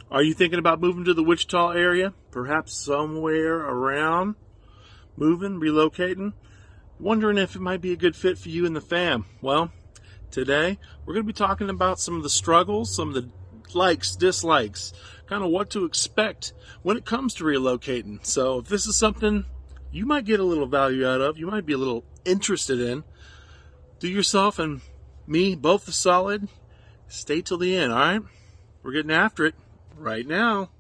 Are you thinking about moving to the Wichita area? Perhaps somewhere around? Moving, relocating? Wondering if it might be a good fit for you and the fam? Well, today we're going to be talking about some of the struggles, some of the likes, dislikes, kind of what to expect when it comes to relocating. So if this is something you might get a little value out of, you might be a little interested in, do yourself and me both a solid. Stay till the end, all right? We're getting after it right now.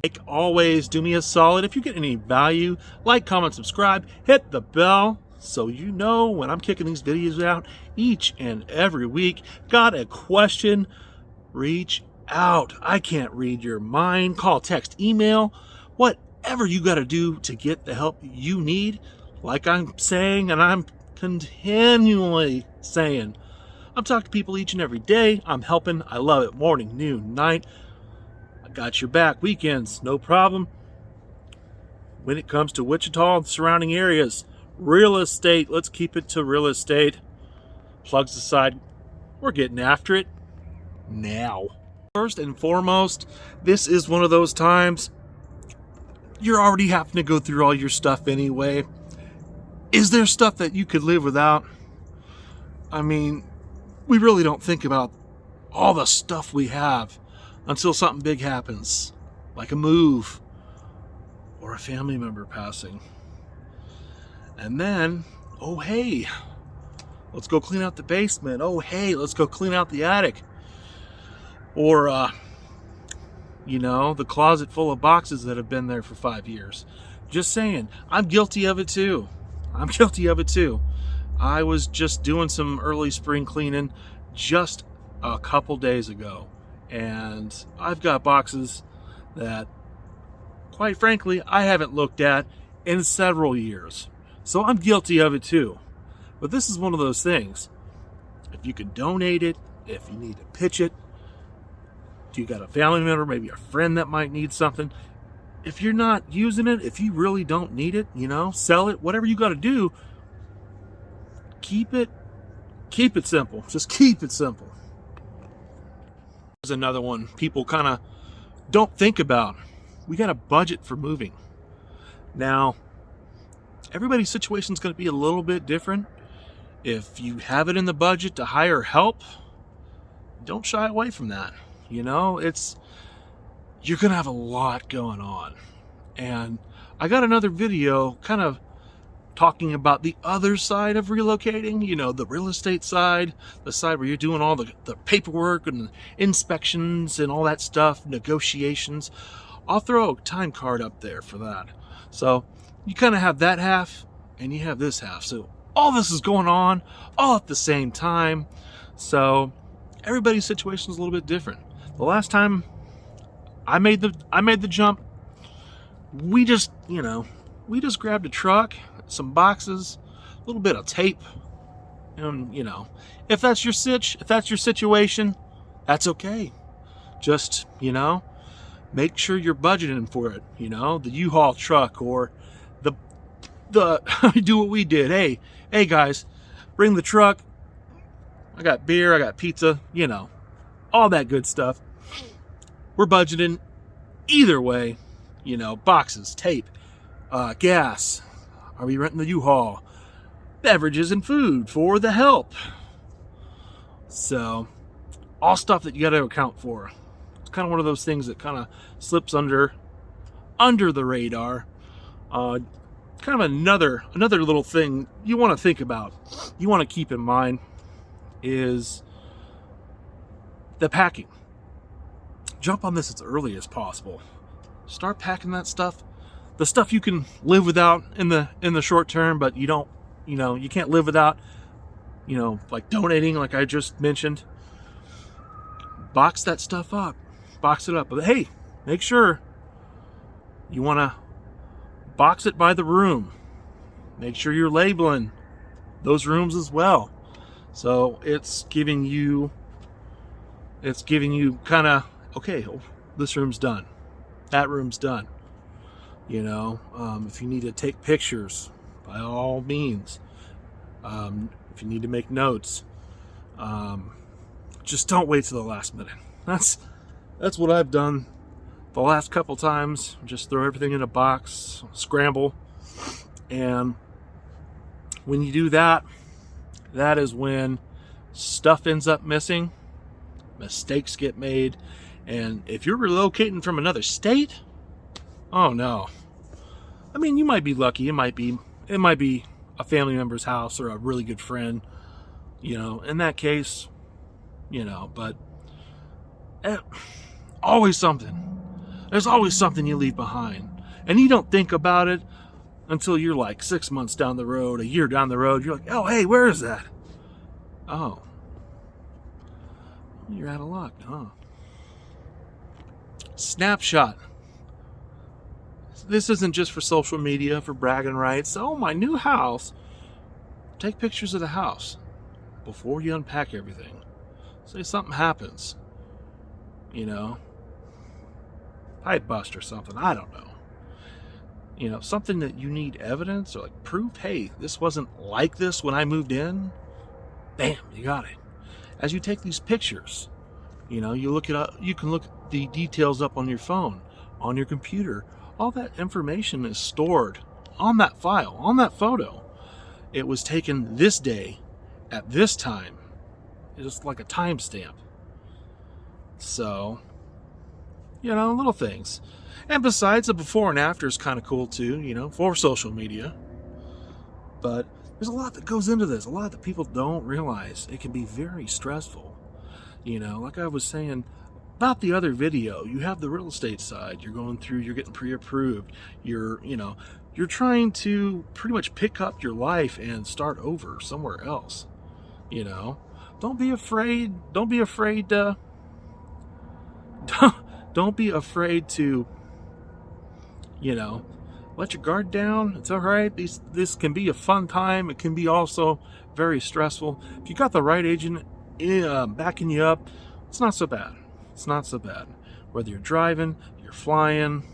Like always, do me a solid. If you get any value, like, comment, subscribe, hit the bell so you know when I'm kicking these videos out each and every week. Got a question? Reach out. I can't read your mind. Call, text, email, whatever you got to do to get the help you need. Like I'm saying, and I'm continually saying, I'm talking to people each and every day. I'm helping. I love it. Morning, noon, night. Got your back. Weekends, no problem. When it comes to Wichita and surrounding areas, real estate, let's keep it to real estate. Plugs aside, we're getting after it now. First and foremost, this is one of those times you're already having to go through all your stuff anyway. Is there stuff that you could live without? I mean, we really don't think about all the stuff we have until something big happens, like a move or a family member passing. And then, oh hey, let's go clean out the basement. Oh hey, let's go clean out the attic. Or, the closet full of boxes that have been there for 5 years. Just saying, I'm guilty of it too. I was just doing some early spring cleaning just a couple days ago. And I've got boxes that, quite frankly, I haven't looked at in several years. So I'm guilty of it too. But this is one of those things. If you can donate it, if you need to pitch it, do you got a family member, maybe a friend that might need something? If you're not using it, if you really don't need it, sell it, whatever you got to do, keep it simple. Just keep it simple. There's another one people kind of don't think about. We got a budget for moving. Now, everybody's situation is going to be a little bit different. If you have it in the budget to hire help, don't shy away from that. You're going to have a lot going on. And I got another video kind of talking about the other side of relocating, the real estate side, the side where you're doing all the paperwork and inspections and all that stuff, negotiations. I'll throw a time card up there for that. So you kind of have that half and you have this half. So all this is going on all at the same time. So everybody's situation is a little bit different. The last time I made the jump, we just grabbed a truck, some boxes, a little bit of tape, and if that's your situation, that's okay. Just make sure you're budgeting for it. The U-Haul truck or the do what we did. Hey guys, bring the truck. I got beer, I got pizza, all that good stuff. We're budgeting either way. Boxes, tape, gas. Are we renting the U-Haul? Beverages and food for the help. So, all stuff that you got to account for. It's kind of one of those things that kind of slips under the radar. Kind of another little thing you want to think about, you want to keep in mind is the packing. Jump on this as early as possible. Start packing that stuff. The stuff you can live without in the short term, but you can't live without, like donating, like I just mentioned. Box that stuff up. Box it up. But hey, make sure you want to box it by the room. Make sure you're labeling those rooms as well. So it's giving you kind of, okay, this room's done, that room's done. If you need to take pictures, by all means. If you need to make notes, just don't wait till the last minute. That's what I've done the last couple times. Just throw everything in a box, scramble, and when you do that, that is when stuff ends up missing, mistakes get made, and if you're relocating from another state, oh no. I mean, you might be lucky. It might be a family member's house or a really good friend, in that case, but always something. There's always something you leave behind. And you don't think about it until you're like 6 months down the road, a year down the road. You're like, oh, hey, where is that? Oh, you're out of luck, huh? Snapshot. This isn't just for social media, for bragging rights. Oh, my new house. Take pictures of the house before you unpack everything. Say something happens, pipe bust or something. I don't know. Something that you need evidence or like proof. Hey, this wasn't like this when I moved in. Bam, you got it. As you take these pictures, you look it up. You can look the details up on your phone, on your computer. All that information is stored on that file, on that photo. It was taken this day at this time. It's just like a timestamp. So, little things. And besides, the before and after is kind of cool too, for social media. But there's a lot that goes into this, a lot that people don't realize. It can be very stressful. Like I was saying about the other video, you have the real estate side. You're going through, you're getting pre-approved. You're trying to pretty much pick up your life and start over somewhere else. Don't be afraid. Don't be afraid to let your guard down. It's all right. This can be a fun time. It can be also very stressful. If you got the right agent backing you up, it's not so bad. It's not so bad. Whether you're driving, you're flying,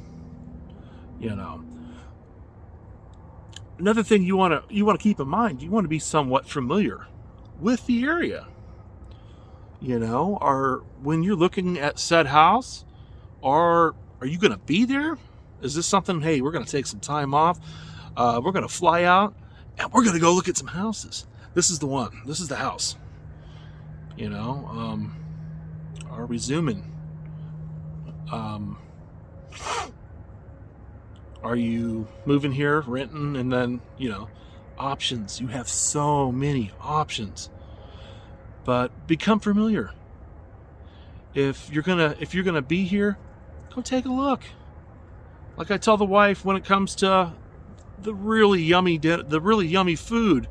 Another thing you want to keep in mind, you want to be somewhat familiar with the area. Or when you're looking at said house, are you going to be there? Is this something, hey, we're going to take some time off, we're going to fly out, and we're going to go look at some houses. This is the one. This is the house. Are we zooming? Are you moving here, renting, and then, options. You have so many options. But become familiar. If you're gonna be here, go take a look. Like I tell the wife when it comes to the really yummy food,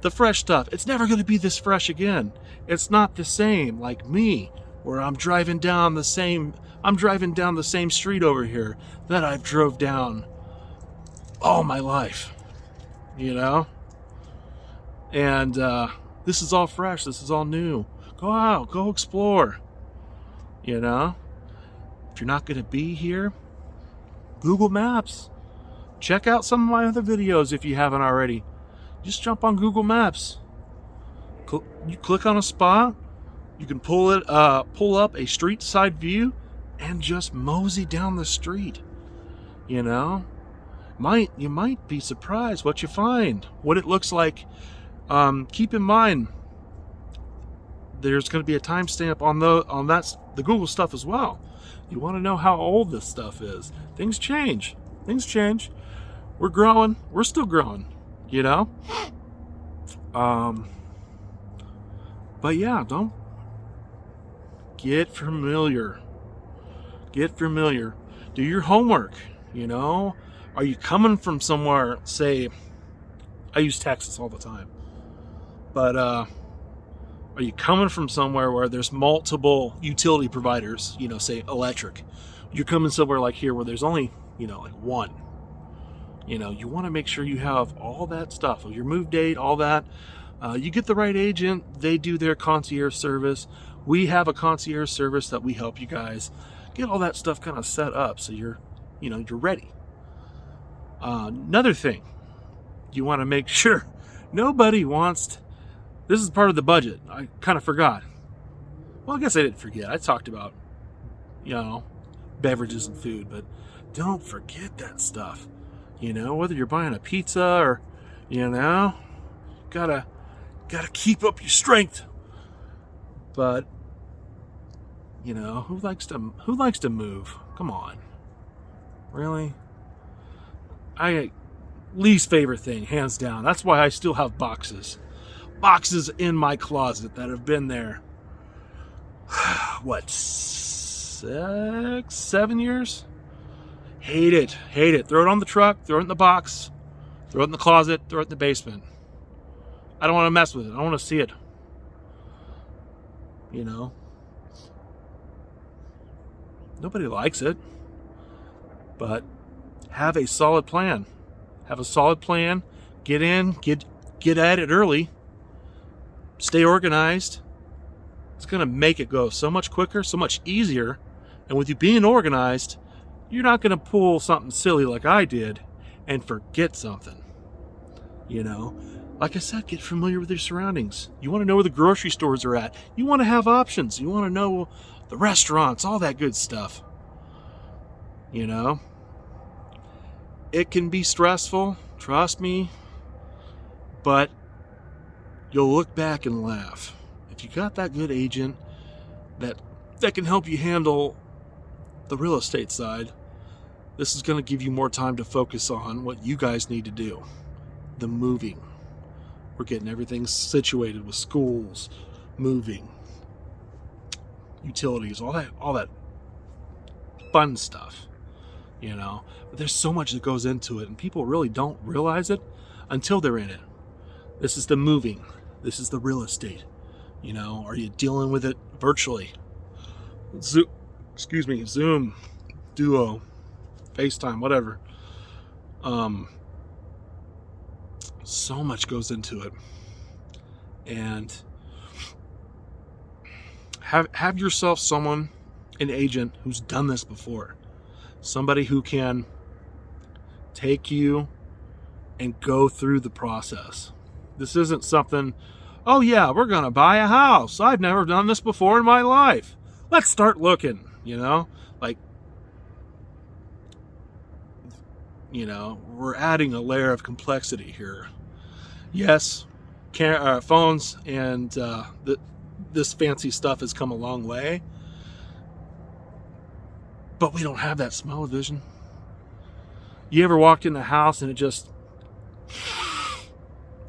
the fresh stuff, it's never gonna be this fresh again. It's not the same like me, where I'm driving down the same street over here that I've drove down all my life. And this is all fresh. This is all new. Go out, go explore. If you're not going to be here, Google Maps. Check out some of my other videos if you haven't already. Just jump on Google Maps. You click on a spot. You can pull up a street side view and just mosey down the street. You might be surprised what you find, what it looks like. Keep in mind, there's going to be a timestamp on the Google stuff as well. You want to know how old this stuff is. Things change. We're growing. We're still growing. But yeah, don't get familiar. Do your homework. Are you coming from somewhere? Say, I use Texas all the time. But are you coming from somewhere where there's multiple utility providers, say electric? You're coming somewhere like here where there's only, like one. You want to make sure you have all that stuff, your move date, all that. You get the right agent, they do their concierge service. We have a concierge service that we help you guys get all that stuff kind of set up so you're ready. Another thing, you want to make sure nobody wants this is part of the budget. I kind of forgot. Well, I guess I didn't forget. I talked about, beverages and food, but don't forget that stuff. Whether you're buying a pizza or, gotta keep up your strength. But, who likes to move? Come on. Really? Least favorite thing, hands down. That's why I still have boxes in my closet that have been there, what, 6, 7 years? Hate it. Throw it on the truck, throw it in the box, throw it in the closet, throw it in the basement. I don't want to mess with it. I don't want to see it. Nobody likes it. But have a solid plan. Get in, get at it early. Stay organized. It's going to make it go so much quicker, so much easier. And with you being organized, you're not going to pull something silly like I did and forget something. Like I said, get familiar with your surroundings. You want to know where the grocery stores are at. You want to have options. You want to know the restaurants, all that good stuff. It can be stressful, trust me, but you'll look back and laugh. If you got that good agent that can help you handle the real estate side, this is going to give you more time to focus on what you guys need to do. The moving. We're getting everything situated with schools, moving, utilities, all that fun stuff. But there's so much that goes into it, and people really don't realize it until they're in it. This is the moving. This is the real estate. Are you dealing with it virtually? Zoom, Duo, FaceTime, whatever. So much goes into it. And have yourself an agent who's done this before. Somebody who can take you and go through the process. This isn't something, oh yeah, we're going to buy a house. I've never done this before in my life. Let's start looking, we're adding a layer of complexity here. Yes, phones and this fancy stuff has come a long way. But we don't have that smell-o-vision. You ever walked in the house and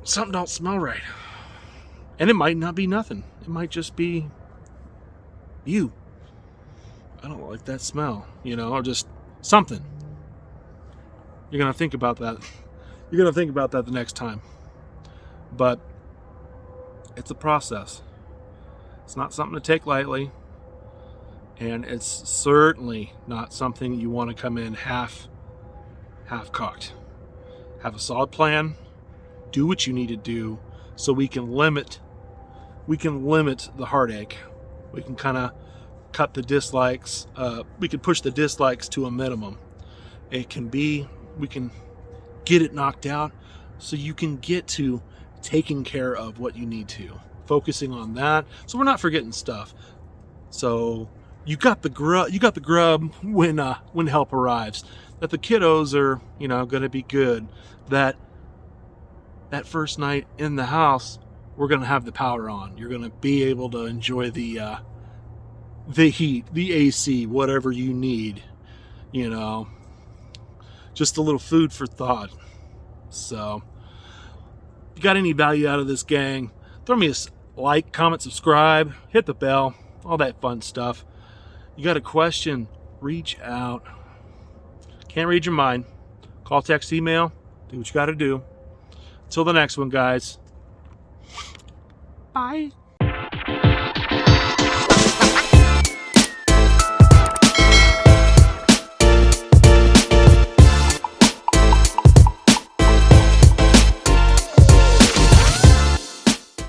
something don't smell right. And it might not be nothing. It might just be you. I don't like that smell, or just something. You're going to think about that. You're going to think about that the next time. But it's a process. It's not something to take lightly. And it's certainly not something you want to come in half-cocked. Have a solid plan. Do what you need to do so we can limit the heartache. We can kind of cut the dislikes. We can push the dislikes to a minimum. We can get it knocked out so you can get to taking care of what you need to. Focusing on that so we're not forgetting stuff. So you got the grub when help arrives. That the kiddos are, going to be good. That first night in the house, we're going to have the power on. You're going to be able to enjoy the heat, the AC, whatever you need. Just a little food for thought. So, if you got any value out of this, gang, throw me a like, comment, subscribe, hit the bell, all that fun stuff. You got a question, reach out. Can't read your mind. Call, text, email. Do what you got to do. Until the next one, guys. Bye.